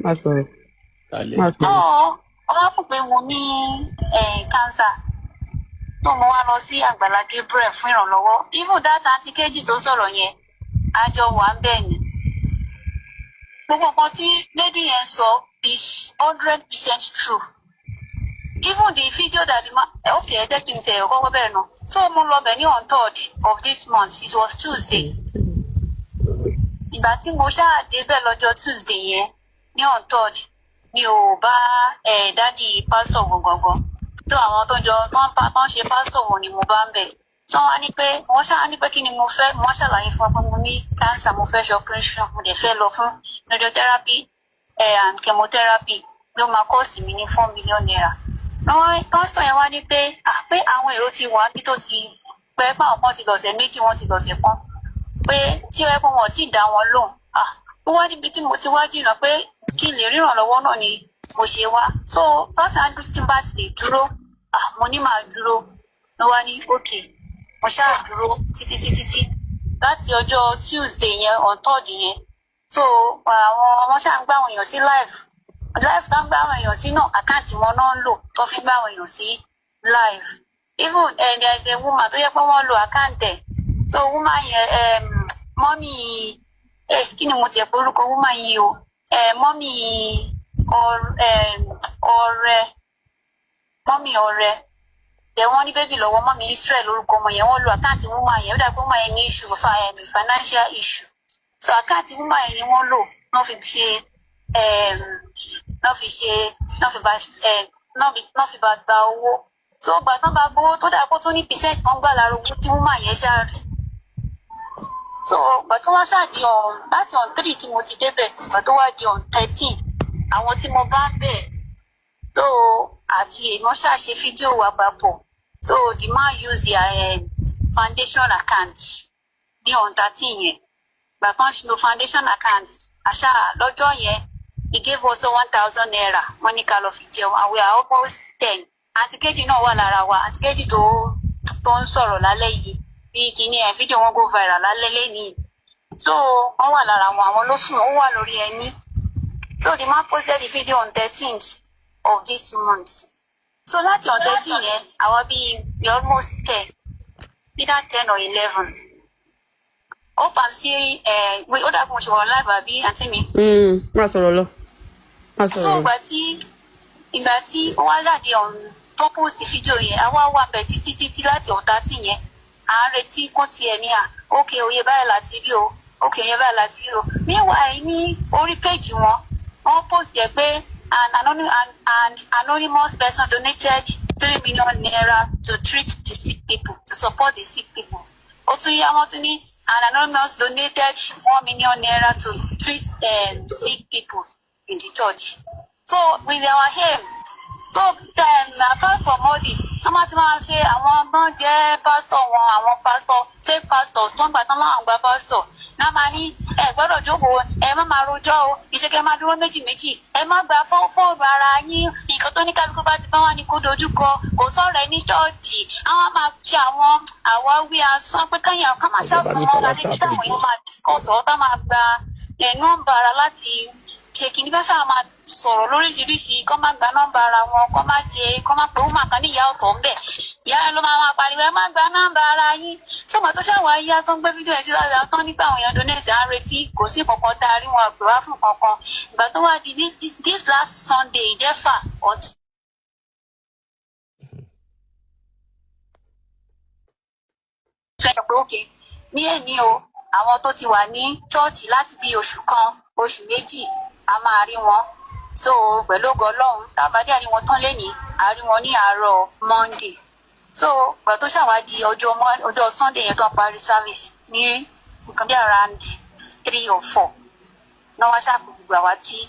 má sọ̀rọ̀. Ọba fún pé mo ní cancer tó mo wá lọ sí Àgbàlá Gabriel fún ìrànlọ́wọ́ even that àǹtí kejì tó sọ̀rọ̀ yẹn àjọ wà ń bẹ̀ ni gbogbo nǹkan tí lady yẹn sọ is 100% true even the video that the man okay ẹ jẹ́ kí n tẹ̀ ọkọ̀ bẹ́ẹ̀ náà so mo lọ bẹ̀ ní on 3rd of this month it was Tuesday ìgbà tí mo ṣáà débẹ̀ lọ́jọ́ Tuesday yẹn ní on 3rd mi ò bá dádì pásítọ̀ gangan tó àwọn tó jọ tó ń ṣe pásítọ̀ wọn ni mo bá ń bẹ̀ tó wá ní pé wọ́n ṣáà ní pé kí ni mo fẹ́ wọ́n ṣàlàyé fún ọ pé mo ní cancer mo fẹ́ ṣe operation mo dẹ̀ fẹ́ lọ fún radiotherapy and chemotherapy ló máa cost mi ní 4 million naira lọ́wọ́ pásítọ̀ yẹn wá ní pé pé àwọn èrò ti wà bí tó ti pẹ́ pé àwọn kan ti lọ̀sẹ̀ méjì wọ́n ti lọ̀sẹ̀ kan pé tí ẹ pé wọn ò tí ì dá wọn lóhùn ó wá níbi tí mo ti wá jìnnà pé kí n lè ríran lọ́wọ́ náà ni mo ṣe wá so pásítọ̀ tí bá ti lè dúró mo ní máa dúró ló wá ní òkè mo ṣáà dúró títí láti ọjọ́ Tuesday yẹn on 3rd yẹn so àwọn ọmọ ṣáà ń gbá àwọn èèyàn sí live tó ń gbá àwọn èèyàn sí náà àkáǹtì wọn náà ń lò tó fi ń gbá àwọn èèyàn sí live even there is a woman tó yẹ pé wọ́n lo àkáǹtì ẹ̀ so woman yẹn mọ́mì kí ni mo tiẹ̀ pé orúkọ woman yìí o mọ́mì ọ̀rẹ́ ẹ̀ wọ́n ní bébì lọ́wọ́ mọ́mì Israel lórúkọ ọmọ yẹn wọ́n lo àkáǹtì woman yẹn ó dàgbé woman yẹn ní issue financial issue so àkáǹtì woman yẹn ni wọ́n lò wọ́n fi bá gba owó tó gbà tán bá gbowó tó dàgbó tó ní percent kan gbà lára owó tí woman yẹn ṣáà rí so gbà tó wá ṣáà di láti on 3 tí mo ti débẹ̀ gbà tó wá di on 13 àwọn tí mo bá ń bẹ̀ tó àti èèmọ̀ ṣàṣe fídíò wa papọ̀ so the man use their foundation account ní on 13 yẹn gbà tán ṣe lo foundation account àṣà lọ́jọ́ yẹn he gave us 1,000 naira wọ́n ní ká lọ fi jẹun and we are almost 10 àǹtí kejì náà wà lára wa àǹtí kejì tó ń sọ̀rọ̀ lálẹ́ yìí bí kìíní fídíò wọn go viral lálẹ́ lẹ́nìí so wọ́n wà lára wọn àwọn ló fún ó wà lórí ẹni so the man posted the video on 13th of this month so láti on 13 yẹn àwọn we almost 10 either 10 or 11 hope I'm still ó dàgbọ́n ṣe wọ́n live àbí àǹtí mi. má sọ̀rọ̀ lọ. so ìgbà tí wọ́n wá jáde tó post the video yẹn àwa wà bẹ̀ títí láti on 13 yẹn à ń retí kó tiẹ̀ ní ókè oyè báyìí láti rí o ókè oyè báyìí láti rí o meanwhile ní orí péjì wọ́n post yẹ pé an anonymous person donated 3 million naira to treat the sick people to support the sick people ó tún yá wọ́n tún ní an anonymous donated 1 million naira to treat sick people in the church so with our aim so apart from all this wọ́n máa ti máa ṣe àwọn ọgbọ́n jẹ́ pásítọ̀ wọn àwọn pásítọ̀ fake pastors tó ń gbà tán láwọn gba pásítọ̀ náà máa ní ẹ gbọ́dọ̀ jókòó ẹ má máa rojọ́ o ìṣèkẹ́ máa dúró méjì ẹ má gba fóònù ara yín nǹkan tó ní kálukú bá ti bá wà ní kó dojúkọ kò sọ̀rọ̀ ẹ ní ṣọ́ọ̀ṣì àwọn máa ṣe àwọn àwáwí asán pé káyàn ká máa ṣàfihàn wọn lálẹ́ tí táwọn èèyàn máa discuss ọ̀ tá máa gba nọ́mbà ara láti ṣe kí ní bá ṣáà máa sọ̀rọ̀ lóríṣiríṣi kọ́ máa gba nọ́mbà ara wọn kọ́ máa pè wọ́n máa kan ní ìyá ọ̀tọ̀ ńbẹ̀ ìyá ẹ ló máa pariwo ẹ má gba nọ́mbà ara yín sọ́gbà tó ṣàwọn ayé tó ń gbé fídíò ẹ̀ sí lára tán nípa àwọn èèyàn donate à ń retí kò sí kankan tá a rí wọn àgbè wá fún kankan ìgbà tó wá di this last Sunday ìjẹ́fà ọ̀tún. fẹ́ pé òkè ní èní o àwọn tó ti wà ní ṣọ́ọ̀ṣì láti bí oṣù kan oṣù méjì a máa rí wọn so pẹ̀lú ògo Ọlọ́run tábàdé àrí wọn tán lẹ́yìn àrí wọn ní àárọ̀ Monday so gbà tó ṣàwádìí ọjọ́ Sunday yẹn tó ń parí service ní nǹkan bí around 3 or 4 náà wá ṣàpò gbogbo àwa tí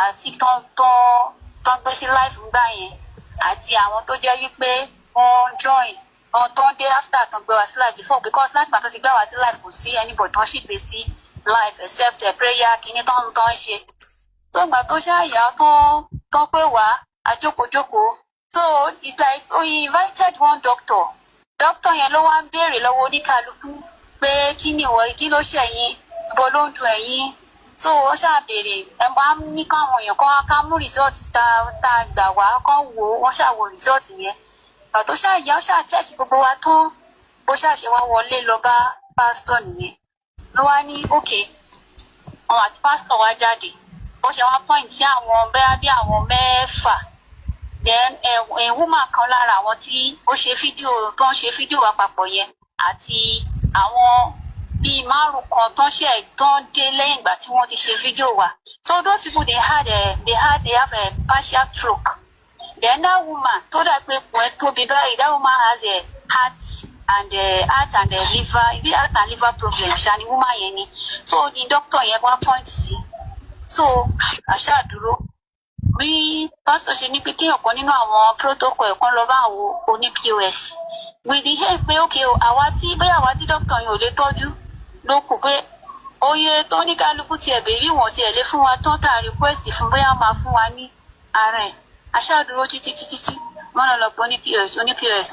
àti tó ń gbé sí life ńgbà yẹn àti àwọn tó jẹ́ wípé wọ́n join wọn tó ń dé after tó ń gbé wá sí life before because láti gbà tó ti gbé wá sí life kò sí anybody tó ń sì gbé sí life except prayer kìíní tó ń ṣe tó gbà tó ṣáàyà tó pé wá àjókòjókòó so it's like we invited one doctor yẹn ló wá ń béèrè lọ́wọ́ oníkálukú pé kí ló ṣẹ̀yìn ibo ló ń dùn ẹ̀yìn so ó ṣáà béèrè ẹ bá ní káwọn èèyàn kan ká mú result tá gbà wá kán wò ó wọ́n ṣáà wo result yẹn ìgbà tó ṣáà yá ó ṣáà check gbogbo wa tán bó ṣáà ṣe wá wọlé lọ bá pásítọ̀ nìyẹn ló wá ní òkè àwọn àti pásítọ̀ wá jáde bó ṣe wá point sí àwọn bẹ́ẹ̀ bí àwọn mẹ́fà then woman kan lára àwọn tí ó ṣe fídíò tó ń ṣe fídíò wa papọ̀ yẹn àti àwọn bíi márùn kan tó ń dé lẹ́yìn ìgbà tí wọ́n ti ṣe fídíò wa so those people they have a partial stroke then that woman tó dà pé kò ẹ tóbi báyìí that woman has a heart and liver is it heart and liver problem ṣani woman yẹn ni so the doctor yẹn wá point sí so àṣà dúró bí pásítọ̀ ṣe ní pé kéèyàn kan nínú àwọn protocol ẹ̀kan lọ bá àwọn oní POS with the help pé okay o àwa tí dókítà yẹn ò lè tọ́jú ló kù pé oye tó ní kálukú tiẹ̀ bèrí wọn tiẹ̀ lé fún wa tán tá a request fún bóyá máa fún wa ní ara ẹ̀ aṣáàdúró títí wọ́n lọ pọ̀ oní POS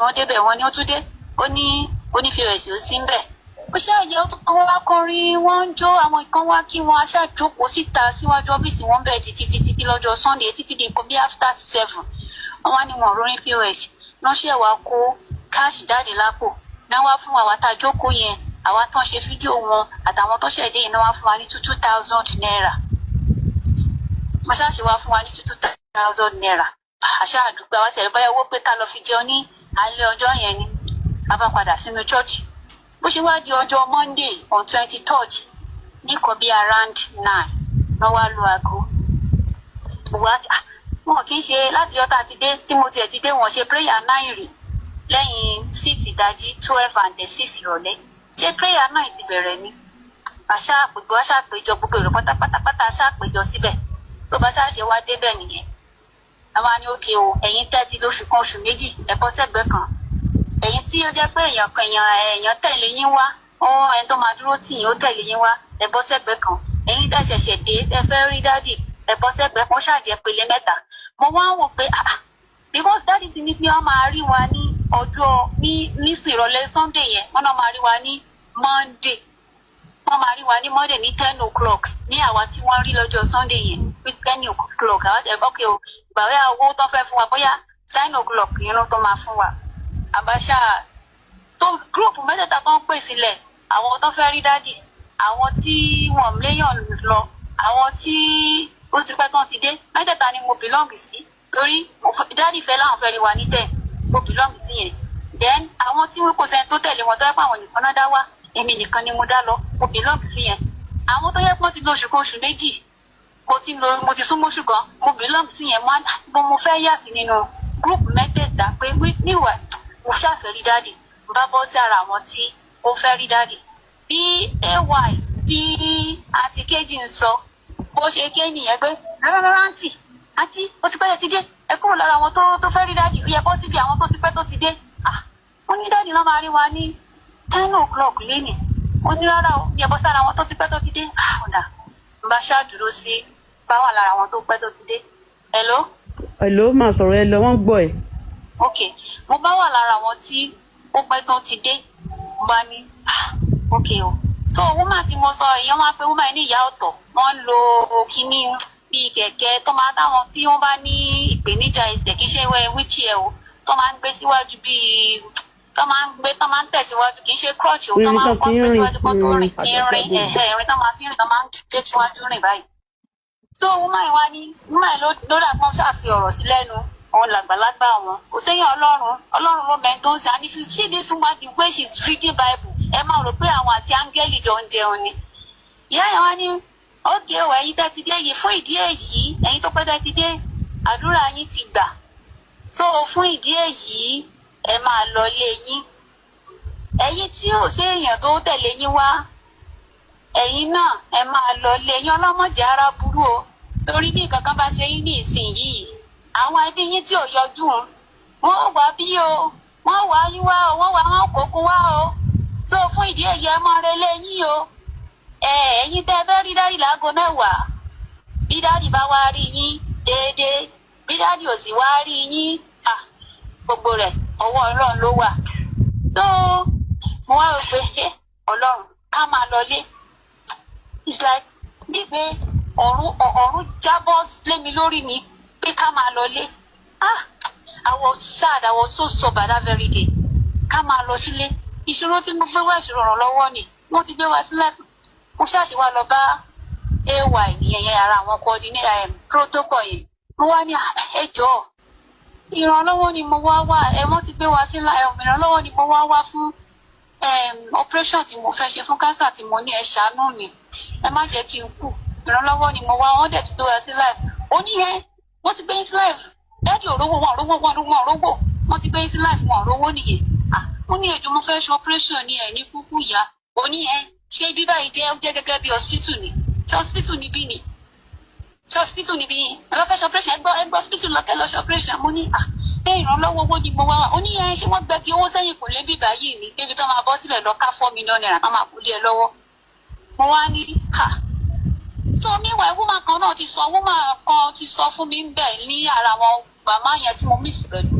wọ́n débẹ̀ wọ́n ní ó tún dé ó ní oní POS ó sí ń bẹ̀ ó ṣáàjẹ́ wọ́n wá kọrin wọ́n ń jó àwọn ìkan wá kí wọ́n aṣáàjókòó síta síwájú ọ́fíìsì wọn bẹ̀ títí lọ́jọ́ Sunday títí di nǹkan bí after 7 wọ́n wá ní wọn rorin POS ránṣẹ́ wa kó káàṣì jáde lápò náà wá fún àwa tá a jókòó yẹn àwa tán ṣe fídíò wọn àtàwọn tó ṣẹ̀dé yìí náà wá fún wa ní 2,000 naira mo ṣáàṣì wá fún wa ní 2,000 naira àṣáàdúgbò àwa tẹ̀lé báyọ̀ owó pé ká lọ fi jẹun ní alẹ́ ọjọ́ yẹn ni a bá padà sínú chọ́ọ̀chì bó ṣe wá di ọjọ́ Monday on 23rd ní nǹkan bí around 9 wọ́n wá lu aago wọn kì í ṣe láti yọta ti dé tí mo tiẹ̀ ti dé wọn ṣe prayer 9 rí lẹ́yìn 6 ìdájí 12 and 6 ìrọ̀lẹ́ ṣé prayer 9 ti bẹ̀rẹ̀ ni aṣáàpéjọ gbogbo èrò pátápátá aṣáàpéjọ síbẹ̀ tó bá ṣáàṣe wá débẹ̀ nìyẹn àwọn ni òkè o ẹ̀yin tẹ́tí lóṣù kan oṣù méjì ẹ̀kọ́ sẹ́gbẹ́ kan ẹ̀yin tí ó jẹ́ pé èèyàn tẹ̀lé yín wá ẹni tó máa dúró tì yín ó tẹ̀lé yín wá ẹ̀bọ́ sẹ́gbẹ́ kan ẹ̀yin tẹ́ ṣẹ̀ṣẹ̀ dé ẹ fẹ́ rí dádì ẹ̀bọ́ sẹ́gbẹ́ kan ṣàjẹ́ pele mẹ́ta mo wá ń wò pé because dádì ti ní pé wọ́n máa rí wa ní ọjọ́ ní ìrọ̀lẹ́ Sunday yẹn wọ́n náà máa rí wa ní Monday wọ́n máa rí wa ní Monday ní 10 o'clock ní àwa tí wọ́n rí lọ́jọ́ Sunday yẹn ní 10 o'clock àwọn tẹ̀ okay o gbàwé owó tó fẹ́ fún wa bóyá 10 o'clock yẹn ló tó máa fún wa àbáṣà tó gúrùpù mẹ́tẹ̀ẹ̀ta tó ń pè sílẹ̀ àwọn tó fẹ́ rí dádì àwọn tí wọ́n léyàn lọ àwọn tí ó ti pẹ́ tán ti dé mẹ́tẹ̀ẹ̀ta ni mo belong sí torí dádì fẹ́ láwọn fẹ́ rí wa ní 10 mo belong sí yẹn then àwọn tí wọ́n kò sẹ́ni tó tẹ̀lé wọn tó yẹ pé àwọn nìkan náà dá wá èmi nìkan ni mo dá lọ mo belong sí yẹn àwọn tó yẹ pé wọ́n ti lo oṣù kan oṣù méjì mo ti súnmọ́ oṣù kan mo belong sí yẹn mo fẹ́ yà sí nínú gúrùpù mẹ́tẹ̀ẹ̀ta pé níwà mo ṣàfẹ́ rí dáàdì mo bá bọ́ sí ara àwọn tí ó fẹ́ rí dáàdì bí ay tí àti kejì ń sọ bó ṣe ké nìyẹn pé rárá àǹtí ó ti pẹ́ ti dé ẹ kúrò lára àwọn tó fẹ́ rí dáàdì ó yẹ bọ́ síbi àwọn tó ti pẹ́ tó ti dé ó ní dáàdì náà máa rí wa ní 10 o'clock lénìí ó ní rárá ó yẹ bọ́ sára àwọn tó ti pẹ́ tó ti dé ọ̀dà mo bá ṣáàdúró sí bá wà lára àwọn tó pẹ́ tó ti dé hello máa sọ̀rọ̀ ẹ lọ wọ́n gbọ́ ẹ. ok mo bá wà lára àwọn tí ó pẹ́ tó ti dé mo bá ní ok o so woman tí mo sọ èèyàn máa pé woman ní ìyá ọ̀tọ̀ wọ́n ń lo kíní bíi kẹ̀kẹ́ tó máa táwọn tí wọ́n bá ní ìpèníjà ẹsẹ̀ kì í ṣe wheelchair o tó máa ń gbé síwájú bíi tó máa ń tẹ̀síwájú kì í ṣe crutch o tó máa ń kọ́ gbé síwájú kó tó rìn irin tó máa fi rìn tó máa ń gbé síwájú rìn báyìí so woman wá ní woman ló dà pọ́n ṣàfi ọ̀rọ̀ sí lẹ́nu òun làgbàlagbà wọn kò séyìn ọlọ́run ló mẹ́ni tó ń sàn and if you see this woman the way she is reading Bible ẹ máa rò pé àwọn àti áńgẹ́lì jọ ń jẹun ni ìyá yẹn wá ní ókè o ẹ̀yin tẹ́ ti dé yìí fún ìdí èyí ẹ̀yin tó pẹ́ tẹ́ ti dé àdúrà yín ti gbà so fún ìdí èyí ẹ máa lọ lé yín ẹ̀yin tí ò sí èèyàn tó tẹ̀lé yín wá ẹ̀yin náà ẹ máa lọ lé yín ọlọ́mọdé ara burú o torí bí nǹkan kan bá ṣe yín ní ìsìn yìí àwọn ẹbí yín tí ò yọjú wọn wá bí o wọn wá yín wá o wọn wá wọn kókó wá o so fún ìdí èyí ẹ mọ relé yín o ẹ̀yin tẹ́ fẹ́ rí dáàdì láago 10 bí dáàdì bá wá rí yín déédéé bí dáàdì ò sì wá rí yín gbogbo rẹ̀ ọwọ́ Ọlọ́run ló wà so mo wá rò pé Ọlọ́run ká máa lọlé it's like bí pé ọ̀run jábọ́ lé mi lórí ni pé ká máa lọlé. I was sad, I was so bad that very day. Ká máa lọ sílé. Ìṣòro tí mo gbé wá ìṣòro ìrànlọ́wọ́ ni wọ́n ti gbé wá sílẹ̀. Mo ṣáàṣì wá lọ bá AY nìyẹn ara àwọn coordinator protocol yẹn. Mo wá ní ẹ jọ̀ọ́ ìrànlọ́wọ́ ni mo wá wọ́n ti gbé wá sílẹ̀ ìrànlọ́wọ́ ni mo wá fún operation tí mo fẹ́ ṣe fún cancer tí mo ní ẹ ṣàánú mi ẹ má jẹ́ kí n kú ìrànlọ́wọ́ ni mo wá wọ́n dẹ̀ ti gbé wá sí life ó ní wọ́n ti gbé yín sí life dáàdì òrówó wọ́n ti gbé yín sí life wọn òrówó nìyẹn ó ní ẹ̀dùn mo fẹ́ ṣe operation ní ẹ̀ ní kúkú ìyá ó ní ṣé bíbá yìí jẹ́ gẹ́gẹ́ bí hospital ni ṣé hospital níbí ni ẹ bá fẹ́ ṣe operation ẹgbọ́ hospital lọ́kẹ́ lọ ṣe operation mo ní ìrànlọ́wọ́ owó ni mo wá ó ní ṣé wọ́n gbẹ kí owó sẹ́yìn kò lé bíbá yìí ní débi tó máa bọ́ síbẹ̀ lọ ká 4 million naira tó máa kú lé ẹ lọ́wọ́ mo wá ní so meanwhile woman kan náà ti sọ fún mi bẹ́ẹ̀ ní ara wọn màmá yẹn tí mo miss pẹ̀lú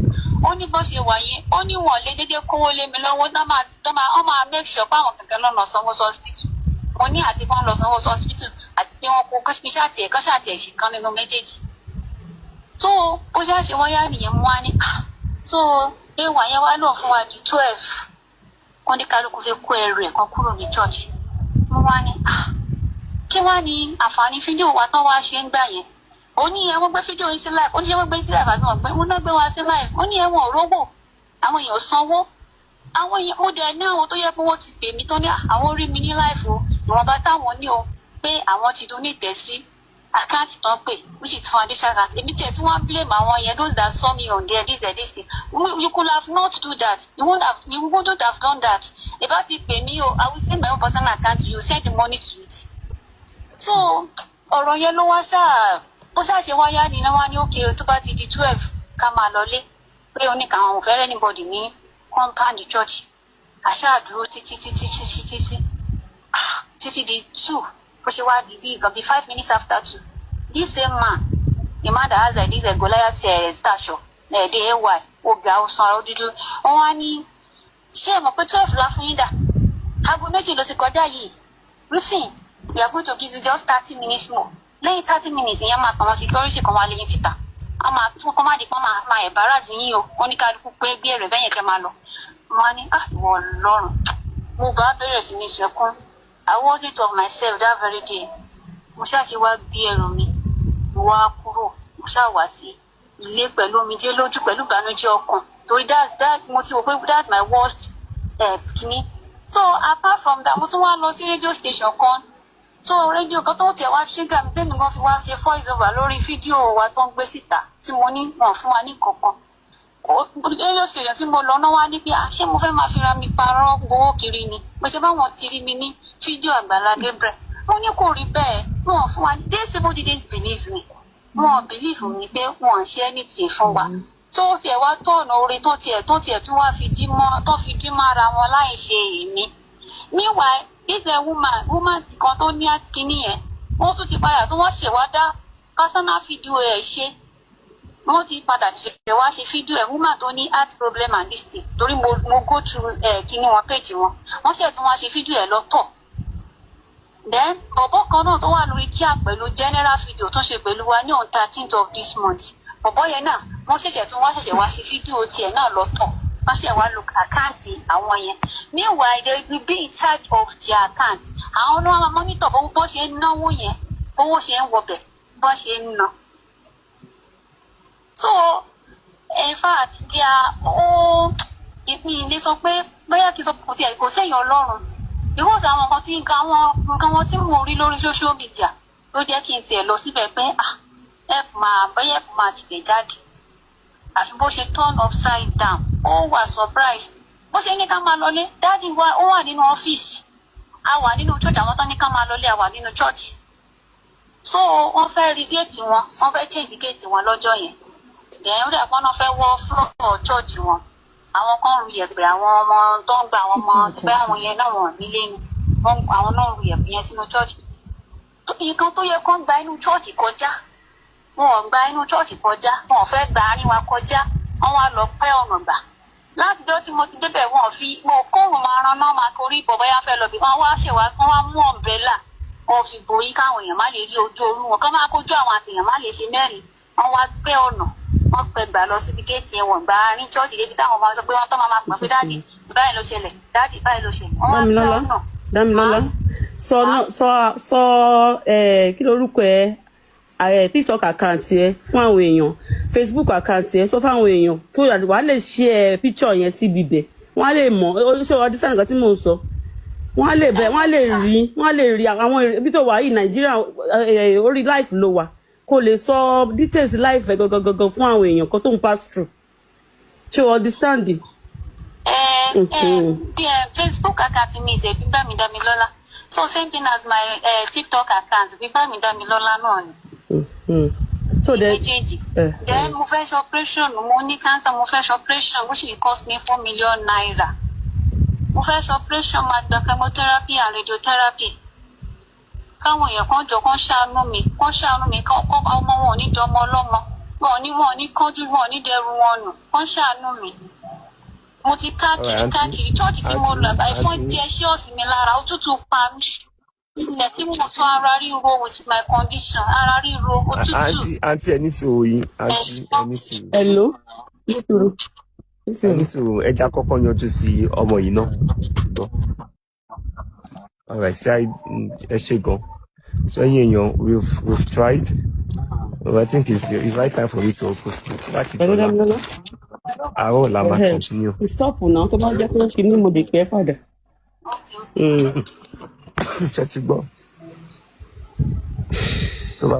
ó ní bó ṣe wà yẹn ó ní wọn lé dédé kówó lé mi lọ́wọ́ tó máa make sure pé àwọn kankan lọ́nà sanwó hospital mo ní àti wọn lọ sanwó hospital àti pé wọn kó kọ́ṣàtì ẹ̀ kan nínú méjèèjì so bó ṣe ṣe wọ́n yá nìyẹn mú wá ní so ewa yẹn wá lọ fún wa di 12 kó ní kálukú fi kó ẹrù ẹ̀ kan kúrò ní church mo wá ní kí wá ní àǹfààní fídíò wa tán wá ṣe ń gbà yẹn ó ní wọ́n gbé fídíò yìí sí live ó ní wọ́n gbé sí live àbí wọ́n náà gbé wá sí live ó ní ẹ̀wọ̀n òrógbò àwọn èèyàn sanwó àwọn èèyàn ó dẹ̀ ní àwọn tó yẹ pé wọ́n ti pè mí tán ní àwọn orí mi ní live o ìwọ̀nba táwọn ní o pé àwọn ti donate sí account tán pè which is foundation account èmi tiẹ̀ tí wọ́n blame àwọn yẹn those that saw me on there this thing you could have not do that you wouldn't have done that ìbá ti pè mí o I will send my own personal account you send the money to it so ọ̀rọ̀ yẹn ló wá bó ṣe wáyá ni náà wá ní òkè tó bá ti di 12 ká máa lọlé pé oníkà àwọn ò fẹ́ rẹ́ anybody ní compound church àṣàdúró títí di 2 bó ṣe wá di bí nǹkan bí 5 minutes after 2 this same man the man that has like this Goliath stature ẹ̀ẹ́dẹ̀ AY ọ̀gá ọ̀sán ọ̀rọ̀ dúdú wọ́n wá ní ṣé ẹ mọ̀ pé 12 la fún yín dà aago méjì ló ti kọjá yìí Lucy we are going to give you just 30 minutes more lẹ́yìn 30 minutes yẹn máa tàn security kan wá lẹ́yìn síta a máa tún kọ́ máa di kan máa embarrass yín o wọ́n ní kálukú pé bí ẹ̀rẹ̀ bẹ́yẹn kẹ́ máa lọ wọ́n ní ìwọ Ọlọ́run mo bá bẹ̀rẹ̀ sí ní sẹ́kún I was it of myself that very day mo ṣáàṣì wá gbé ẹrù mi mo wá kúrò mo ṣáà wá sí ilé pẹ̀lú omijé lójú pẹ̀lú ìbànújẹ́ ọkàn torí that mo ti wò pé that's my worst kìíní so apart from that mo tún wá lọ sí radio station kan so rédíò kan tó tẹ̀ wá ṣígà mi tẹ́mi gan fi wá ṣe voice over lórí fídíò wa tó ń gbé síta tí mo ní wọn fún wa ní kankan radio station tí mo lọ náà wá ní pé ṣé mo fẹ́ máa fira mi parọ́ gbowó kiri ni mo ṣe báwọn ti rí mi ní fídíò Àgbàlá Gabriel mo ní kò rí bẹ́ẹ̀ wọn fún wa ní these people didn't believe me wọn believe mi pé wọn ṣe anything fún wa tó tiẹ̀ wá tọ̀nà orí tó tiẹ̀ tí wọ́n fi dí mọ́ ara wọn láì ṣe èmi meanwhile this woman kan tó ní àtìkíní yẹn wọ́n tún ti padà tó wọ́n ṣèwádá personal video ẹ̀ ṣe wọ́n ti padà ṣèwá ṣe fídíò ẹ̀ woman tó ní heart problem and this thing torí mo go through kíní wọn page wọ́n ṣe tí wọ́n ṣe fídíò ẹ̀ lọ́tọ̀ then bọ̀bọ̀ kan náà tó wà lórí chair pẹ̀lú general video tó ṣe pẹ̀lú wa ní on 13th of this month bọ̀bọ̀ yẹn náà wọ́n ṣẹ̀ṣẹ̀ wá ṣe fídíò tiẹ̀ náà lọ́tọ̀ wọ́n ṣe wá lo àkáǹtì àwọn yẹn meanwhile they will be in charge of their account àwọn náà máa monitor bó ṣe ń náwó yẹn bówó ṣe ń wọbẹ̀ bó ṣe ń ná so in fact ìpín ilé sọ pé bóyá kí n sọ kò sẹ́yìn Ọlọ́run because àwọn nǹkan wọn tí mo rí lórí social media ló jẹ́ kí n tiẹ̀ lọ síbẹ̀ pé help máa tìbẹ̀ jáde àfi bó ṣe turn upside down ó wà surprise bó ṣe ní ká máa lọlé dáàdì wa ó wà nínú ọ́fíìsì a wà nínú church àwọn tán ní ká máa lọlé a wà nínú church so wọ́n fẹ́ rí géètì wọn wọ́n fẹ́ change géètì wọn lọ́jọ́ yẹn then ó dẹ̀ pọ́n náà fẹ́ wọ́ floor church wọn àwọn kan ru yẹ̀pẹ̀ àwọn ọmọ tó ń gba àwọn ọmọ tí bẹ́ẹ̀ àwọn yẹn náà wọ̀n nílé ni àwọn náà ru yẹ̀pẹ̀ yẹn sínú church nǹkan tó yẹ kó ń gba inú church kọjá wọn ò gba inú church kọjá wọn ò fẹ́ gba àárín wa kọjá wọn wá lọ pẹ́ ọ̀nà gbà látijọ́ tí mo ti débẹ̀ wọn fi mo kóòrùn máa ran náà máa korí ìbọ̀ bóyá fẹ́ lọ bí wọn wá mú umbrella wọ́n fi borí káwọn èèyàn má lè rí ojú orú wọn kán máa kójú àwọn àtèèyàn má lè ṣe mẹ́rin wọ́n wá gbé ọ̀nà wọ́n pẹ gbà lọ síbi géètì ẹ̀wọ̀n gbà ní chọ́ọ̀chì débi táwọn máa sọ pé wọ́n tọ́ máa pè pé dáàdì báyìí ló ṣẹlẹ̀ dáàdì báyìí ló ṣẹlẹ̀ wọ́n wá gbé ọ̀nà. Dámilọ́lá sọ kí lorúkọ ẹ TikTok account ẹ fún àwọn èèyàn Facebook account ẹ sọ fún àwọn èèyàn tó wà lè share picture yẹn síbi bẹ̀ wọ́n á lè mọ̀ oníṣẹ́ ọdún sáà nǹkan tí mò ń sọ wọ́n á lè bẹ̀ wọ́n á lè rí àwọn ibi tó wà yìí Nàìjíríà orí life ló wà kó lè sọ details life ẹ gangan fún àwọn èèyàn kan tó ń pass through ṣé o understand. Facebook account mi is Bíbámi Dámilọ́lá so same thing as my TikTok account Bíbámi Dámilọ́lá náà ni. So méjèèjì then mo fẹ́ ṣe operation mo ní cancer mo fẹ́ ṣe operation which will cost me 4 million naira mo fẹ́ ṣe operation máa gba chemotherapy and radiotherapy káwọn èèyàn kan jọ kán ṣàánú mi kán ọmọ wọn ò ní dọmọ ọlọ́mọ wọn ò ní kánjú wọn ò ní dẹrù wọn nù kán ṣàánú mi mo ti káàkiri chọ́ọ̀chì tí mo lọ àìfọ́n jẹ́ ṣọ́ọ̀ṣì mi lára òtútù pa mí ilẹ̀ tí mo sọ ara ríro with my condition ara ríro òtútù. àǹtí ẹni tí o yín àǹtí ẹni tí o. hello. ẹni tí o ẹja kọ́kọ́ yanjú sí ọmọ yìí náà ṣùgbọ́n alright ṣe ẹ ṣe gan so ẹ̀yin èèyàn we've tried but I think it's right time for me to also sleep láti dọ́là àárọ̀ la máa continue. stop náà tó bá jẹ́ pé kí ni mo lè pẹ́ padà. ṣe ti gbọ́ tó bá.